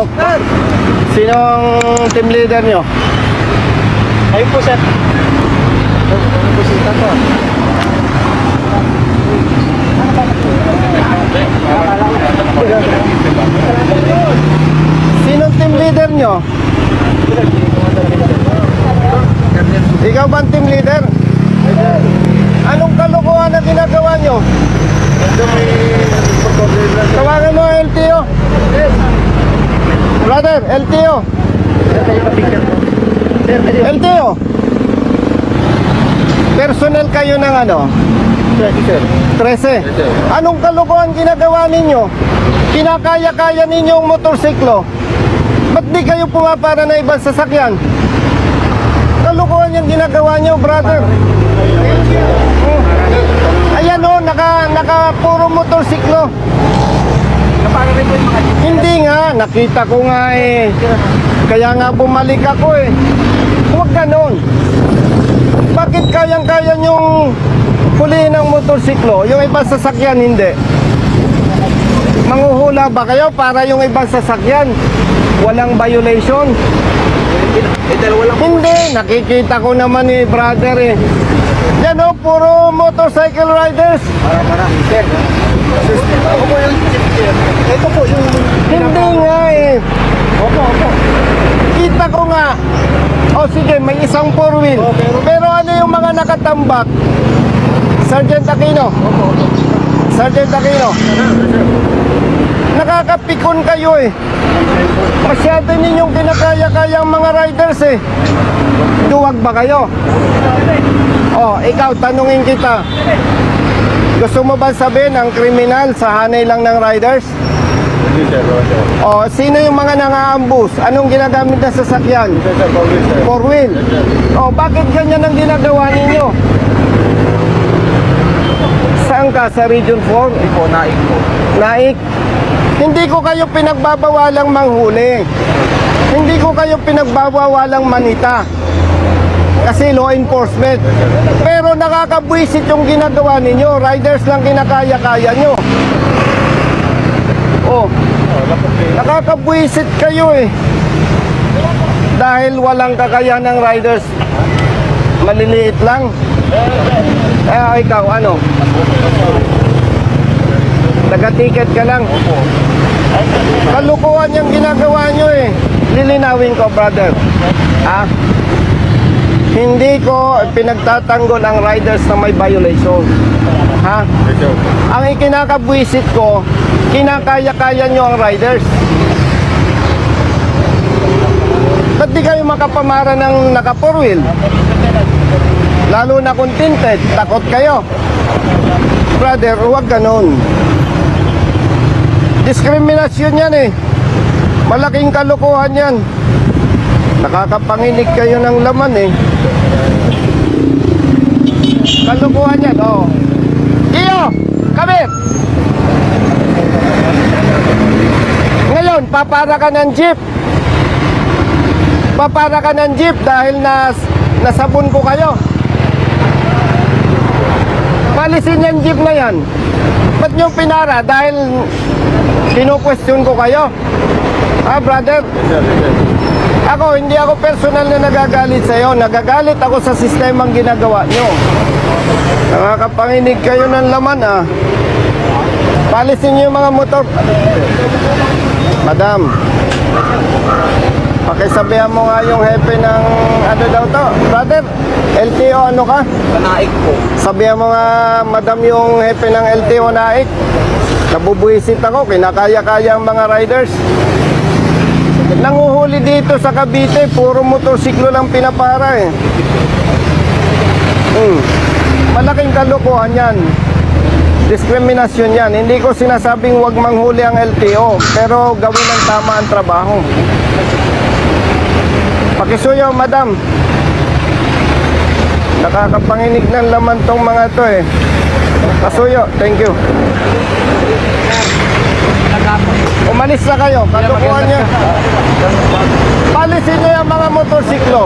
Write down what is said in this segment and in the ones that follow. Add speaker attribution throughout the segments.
Speaker 1: Oh, sinong team leader nyo?
Speaker 2: Ayun po, sir. Busita to.
Speaker 1: Sinong team leader nyo? Ikaw ba ang team leader? Anong kalokohan na ginagawa nyo? Tawagan mo ang LTO. Brother, LTO. LTO. Personnel kayo ng ano? 13. Anong kalokohan ginagawa ninyo? Kinakaya-kaya ninyo ang motorsiklo. Ba't di kayo pumapara na ibang sasakyan? Kalokohan yung ginagawa nyo, brother. Ayan o, naka puro motorsiklo. Hindi nga, nakita ko nga eh. Kaya nga bumalik ako eh. Huwag ganon. Bakit kayang-kaya nyong huliin ng motorsiklo? Yung ibang sasakyan hindi. Manghuhula ba kayo para yung ibang sasakyan walang violation? Hindi, nakikita ko naman eh, brother eh. Yan o, puro motorcycle riders.
Speaker 2: Sir. Ako po yung sir. Ito po yung...
Speaker 1: Hindi nga eh.
Speaker 2: Opo.
Speaker 1: Kita ko nga. O sige, may isang four wheel. Pero ano yung mga nakatambak? Sergeant Aquino. Sergeant Aquino. Nakakapikon kayo eh. Masyado ninyong kinakaya-kayang mga riders eh. Duwag ba kayo? Oh, ikaw, tanungin kita. Gusto mo ba sabihin ang kriminal sa hanay lang ng riders? Oh, sino yung mga nang-aambus? Anong ginagamit na sasakyan? Four wheel. Oh, bakit ganyan ang ginagawa ninyo? Saan ka? Sa Region 4?
Speaker 2: Iko, naik po.
Speaker 1: Naik. Hindi ko kayo pinagbabawalang manghuli. Hindi ko kayo pinagbabawalang manita. Kasi law enforcement. Pero nakakabwisit yung ginagawa ninyo. Riders lang kinakaya-kaya nyo. Oh, nakakabwisit kayo eh. Dahil walang kakayahan ng riders. Maliliit lang. Ikaw, ano? Taga-ticket ka lang. Kalukuhan yung ginagawa nyo eh. Lilinawin ko, brother. Ha? Hindi ko pinagtatanggol ang riders na may violation. Ha? Ang ikinakabwisit ko, kinakaya-kaya nyo ang riders. Ba't di kayo makapamara ng naka-four wheel? Lalo na kung tinted, takot kayo. Brother, huwag ganon. Diskriminasyon yan eh. Malaking kalokohan yan. Nakakapanginig kayo ng laman eh. Kalokohan yan, oh. Iyo, come here. Ngayon, papara ka ng jeep. Papara ka ng jeep dahil nasabon ko kayo. Palisin yung jeep na yan. Ba't nyo pinara? Dahil kinu-question ko kayo. Ha, brother? Ako, hindi ako personal na nagagalit sa'yo. Nagagalit ako sa sistemang ginagawa nyo. Nakakapanginig kayo ng laman, ah. Palisin nyo yung mga motor. Madam, pakisabihan mo nga yung hepe ng ano daw to. Brother, LTO ano ka?
Speaker 2: Naik po.
Speaker 1: Sabihan mo nga, madam, yung hepe ng LTO Naik. Nabubuisit ako, kinakaya-kaya ang mga riders. Nanguhuli dito sa Cavite, puro motorsiklo lang pinapara eh. Malaking kalokohan yan. Diskriminasyon yan. Hindi ko sinasabing huwag manghuli ang LTO, pero gawin ng tama ang trabaho. Pakisuyo, madam. Nakakapanginig ng laman tong mga to eh. Pasuyo, thank you. Umalis na kayo, kalokohan niya. Palisin niyo yung mga motorsiklo.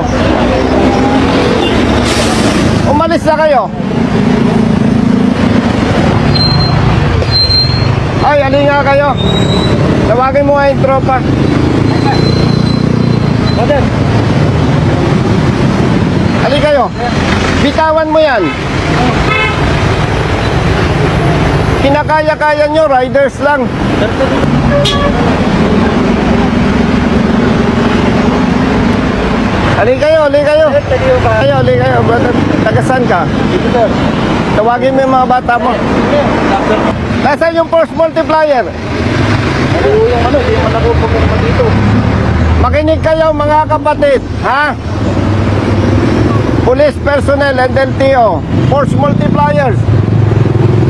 Speaker 1: Umalis na kayo. Ay, alinga kayo. Tawagin mo nga yung tropa.
Speaker 2: Brother.
Speaker 1: Ali kayo. Bitawan mo yan. Kinakaya-kaya nyo, riders lang. Ali kayo, ali kayo. Ali kayo, brother. Tagasan ka?
Speaker 2: Dito, sir.
Speaker 1: Tawagin mo yung mga bata mo. Nasaan yung force multiplier?
Speaker 2: Ano yung ano, hindi mo nakupupunta dito.
Speaker 1: Makinig kayo mga kapatid, ha? Police personnel and LTO, force multipliers.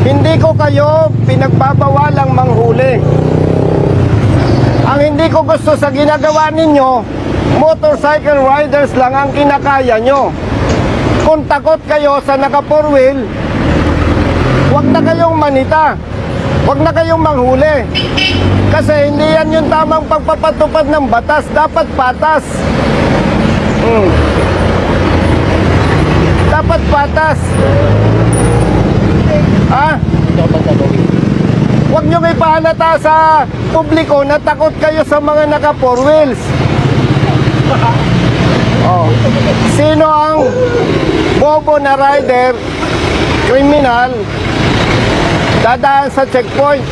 Speaker 1: Hindi ko kayo pinagbabawalang manghuli. Ang hindi ko gusto sa ginagawa ninyo, motorcycle riders lang ang kinakaya nyo. Kung takot kayo sa naka four wheel, huwag na kayong manita. Huwag na kayong manghuli. Kasi hindi yan yung tamang pagpapatupad ng batas. Dapat patas. Dapat patas. Ha? Huwag nyo may pahalata sa publiko na takot kayo sa mga naka four wheels. Oh. Sino ang bobo na rider, kriminal, dadaan sa checkpoint,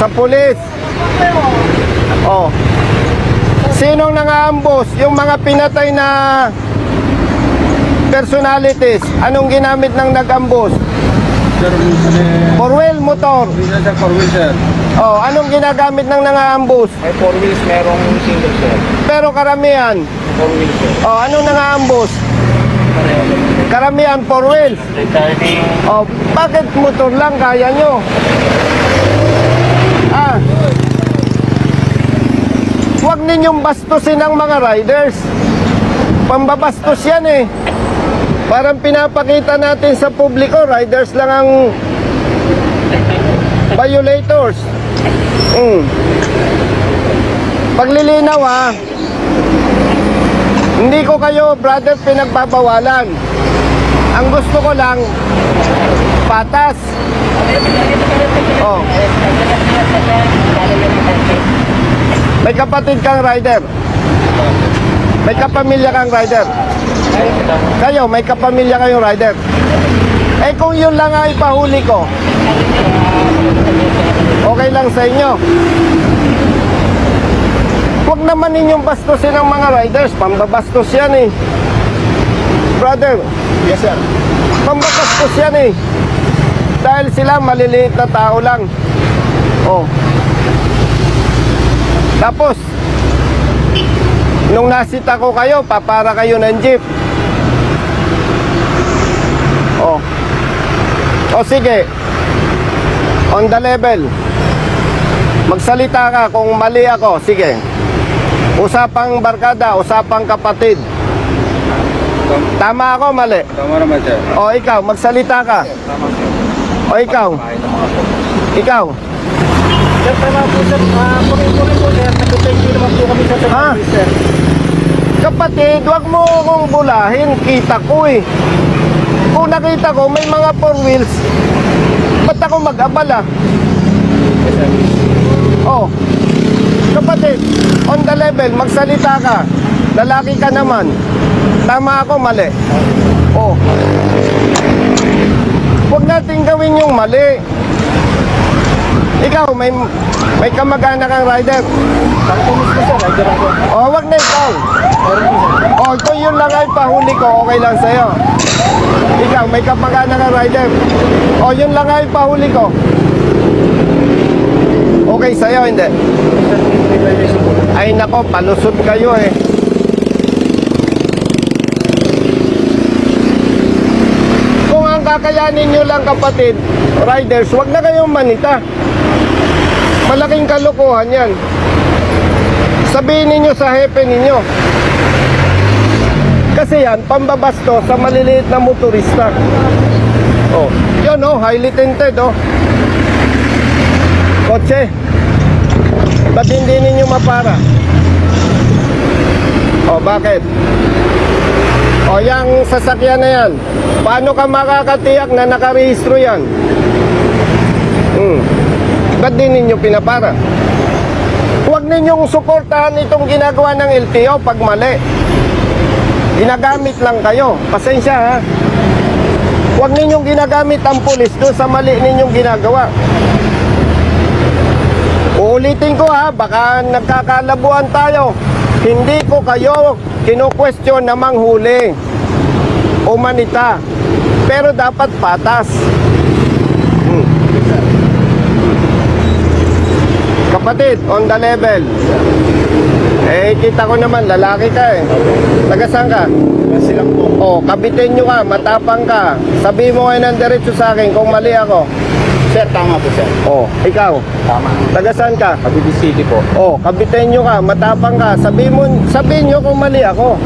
Speaker 1: sa pulis? Oh. Sinong nangaambos? Yung mga pinatay na personalities. Anong ginamit ng nag-ambos?
Speaker 2: Sir,
Speaker 1: Four wheel motor.
Speaker 2: minsan sir, 4 wheels, sir.
Speaker 1: Oh, anong ginagamit ng nangaambos?
Speaker 2: May 4 wheels, merong single, sir.
Speaker 1: Pero karamihan.
Speaker 2: 4 wheels, sir.
Speaker 1: Oh, anong nangaambos? Karamihan four wheels.
Speaker 2: Retarding.
Speaker 1: Oh, bakit motor lang kaya nyo? Ah. Huwag ninyong bastusin ang mga riders. Pambabastos yan eh. Parang pinapakita natin sa publiko, riders lang ang violators. Paglilinaw ha. Hindi ko kayo, brother, pinagbabawalan. Ang gusto ko lang, patas. Oh. May kapatid kang rider. May kapamilya kang rider. Kayo, may kapamilya kayong rider. Eh kung yun lang ang ipahuli ko, okay lang sa inyo. Huwag naman ninyong bastusin ang mga riders. Pambabastos yan eh. Brother.
Speaker 2: Yes, sir.
Speaker 1: Pambabastos yan eh. Dahil sila maliliit na tao lang. Oh. Tapos, nung nasita ko kayo, papara kayo ng jeep. Oh. O sige. On the level. Magsalita ka kung mali ako. Sige. Usapang barkada, usapang kapatid. Tama ako, mali?
Speaker 2: Tama naman, sir.
Speaker 1: O ikaw, magsalita ka.
Speaker 2: Tama, sir.
Speaker 1: O ikaw. Ikaw.
Speaker 2: Sir, tama po, sir. Puri-puri po, sir. Nag-thank you naman po kami sa
Speaker 1: Ha?
Speaker 2: service, sir.
Speaker 1: Kapatid, wag mo akong bulahin. Kita ko eh. Kung nakita ko may mga four wheels, ba't ako mag-abala?
Speaker 2: Yes, sir.
Speaker 1: Oh. Kapatid, on the level, magsalita ka. Lalaki ka naman. Tama ako, mali. Oh. Huwag natin gawin yung mali. Ikaw, may kamag-anak kang rider.
Speaker 2: Pag-tumis ko, sir. Rider ako.
Speaker 1: Oh, wag na ikaw.
Speaker 2: Meron po, sir.
Speaker 1: Oh, kung yun lang ay pahuli ko, okay lang sa'yo. Ikaw, may kamag-anak kang rider. Oh, yun lang ay pahuli ko. Okay sa'yo, hindi?
Speaker 2: Sir, may violation po.
Speaker 1: Ay nako, palusot kayo eh. Kung ang kakayanin nyo lang kapatid, riders, wag na kayong manita. Malaking kalokohan yan. Sabihin ninyo sa hepe ninyo. Kasi yan, pambabasto sa maliliit na motorista. Oh, yun oh, highly tinted oh. Kotse. Ba't hindi ninyo mapara? O, bakit? O, yung sasakyan na yan, paano ka makakatiyak na nakarehistro yan? Ba't di ninyo pinapara? Huwag Huwag ninyong suportahan itong ginagawa ng LTO pag mali. Ginagamit lang kayo. Pasensya ha. Huwag ninyong ginagamit ang pulis doon sa mali ninyong ginagawa. Uulitin ko ha, baka nagkakalabuan tayo. Hindi ko kayo kino-question na manghuli o manita. Pero dapat patas. Kapatid, on the level. Eh, kita ko naman, lalaki ka eh. Taga saan ka?
Speaker 2: Kasi lang po.
Speaker 1: Oh, kabitin nyo ka, matapang ka. Sabi mo ngayon ng diretso sa akin kung mali ako.
Speaker 2: Sir, tama po sir.
Speaker 1: Oh, ikaw,
Speaker 2: Tama.
Speaker 1: taga saan ka?
Speaker 2: Cavite City po.
Speaker 1: Oh, kabitin nyo ka, matapang ka. Sabihin nyo kung mali ako.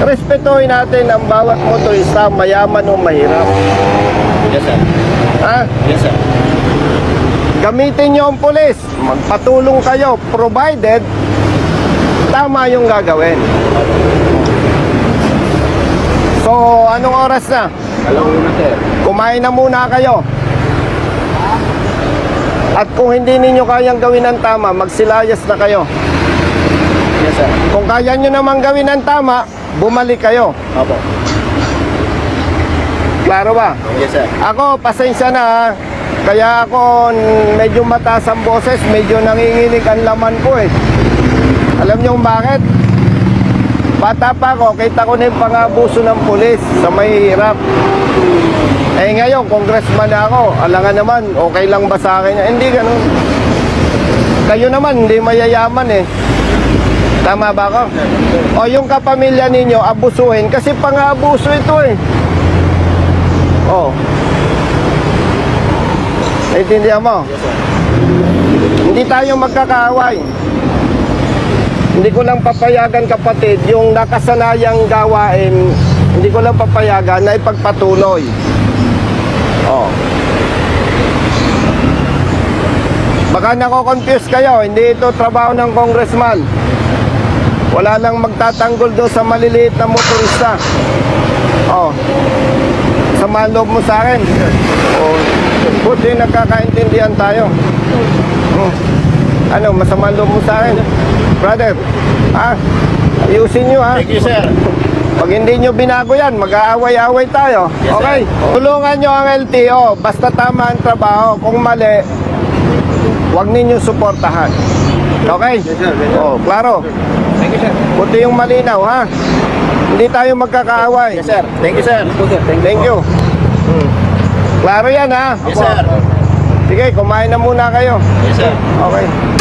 Speaker 1: Respetuhin natin ang bawat motorista, mayaman o mahirap.
Speaker 2: Yes sir.
Speaker 1: Ha?
Speaker 2: Yes sir.
Speaker 1: Gamitin nyo ang pulis. Magpatulong kayo, provided tama yung gagawin. So, anong oras na?
Speaker 2: Alam mo na sir.
Speaker 1: Kumain na muna kayo. At kung hindi ninyo kayang gawin ng tama, magsilayas na kayo.
Speaker 2: Yes sir.
Speaker 1: Kung kaya nyo namang gawin ng tama, bumalik kayo.
Speaker 2: Opo.
Speaker 1: Klaro ba?
Speaker 2: Yes sir.
Speaker 1: Ako, pasensya na ha. Kaya ako medyo mataas ang boses, medyo nanginginig ang laman ko eh. Alam niyo kung bakit? Bata pa ako, kita ko na yung pangabuso ng pulis sa mahihirap. Eh ngayon, congressman na ako, alangan naman, okay lang ba sa akin? Hindi ganun. Kayo naman, hindi mayayaman eh. Tama ba ako? O yung kapamilya ninyo, abusuhin, kasi pangabuso ito eh. Oh. Naintindihan mo?
Speaker 2: Yes sir.
Speaker 1: Hindi tayo magkakaaway. Hindi ko lang papayagan kapatid yung nakasanayang gawain, hindi ko lang papayagan na ipagpatuloy. Oh. Baka nako-confuse kayo, hindi ito trabaho ng congressman. Wala lang magtatanggol doon sa maliliit na motorista. Oh. Sama loob mo sa akin. Oh. Buti nagkakaintindihan tayo. Ano, masama loob mo sa akin? Brother, ha? Ayusin nyo ha.
Speaker 2: Thank you sir.
Speaker 1: Pag hindi nyo binago yan, mag-aaway-aaway tayo.
Speaker 2: Yes,
Speaker 1: Okay?
Speaker 2: sir.
Speaker 1: Tulungan nyo ang LTO. Basta tama ang trabaho. Kung mali, huwag ninyo suportahan. Okay?
Speaker 2: Yes sir. Yes, sir.
Speaker 1: Oh, klaro.
Speaker 2: Thank you sir.
Speaker 1: Buti yung malinaw ha. Hindi tayo magkakaaway.
Speaker 2: Yes sir. Thank you sir.
Speaker 1: Thank you. Klaro yan ha.
Speaker 2: Yes sir.
Speaker 1: Sige, kumain na muna kayo.
Speaker 2: Yes sir.
Speaker 1: Okay.